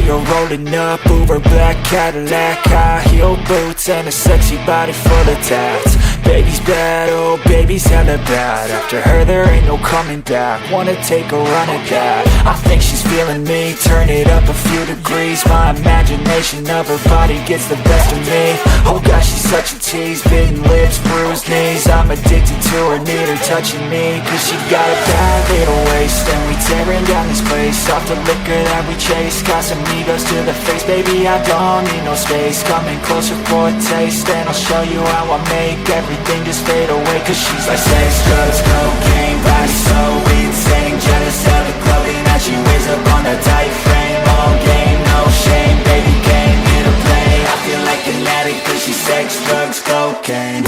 her rolling up, Uber black Cadillac, high heel boots and a sexy body full of tats. Baby's bad, oh baby's hella bad. After her there ain't no coming back. Wanna take a run at that. I think she's feeling me, turn it up a few degrees. My imagination of her body gets the best of me. Oh gosh, she's such a tease, bitten lips, bruised knees. I'm addicted to her, need her touching me. Cause she got a bad little waist, and we tearing down this place. Off the liquor that we chase, got some egos to the face. Baby, I don't need no space, coming closer for a taste. And I'll show you how I make everything just fade away. Cause she's like sex, drugs, cocaine, body so insane. Jealous of the clothing that she wears up on a tight frame. All game, no shame, baby came here to play. I feel like an addict cause she's sex, drugs, cocaine.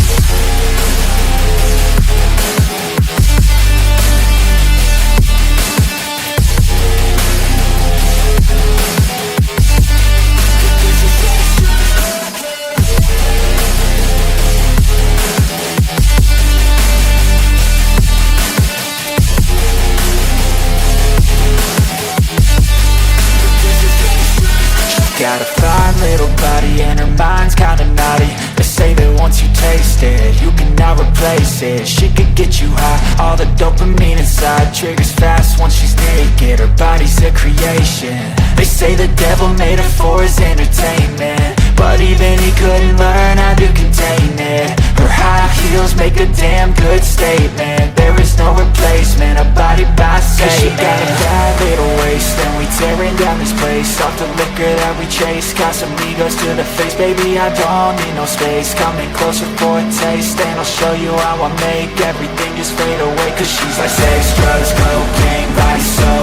Got a fine little body and her mind's kinda naughty. They say that once you taste it, you cannot replace it. She could get you high, all the dopamine inside triggers fast once she's naked. Her body's a creation. They say the devil made her for his entertainment, but even he couldn't learn how to contain it. Her high heels make a damn good statement. There is no replacement, a body by Satan. She got a bad little waist, and we tearing down this place. Off the liquor that we chase, got some egos to the face. Baby, I don't need no space, coming closer for a taste. And I'll show you how I make everything just fade away. Cause she's like sex, drugs, cocaine, body so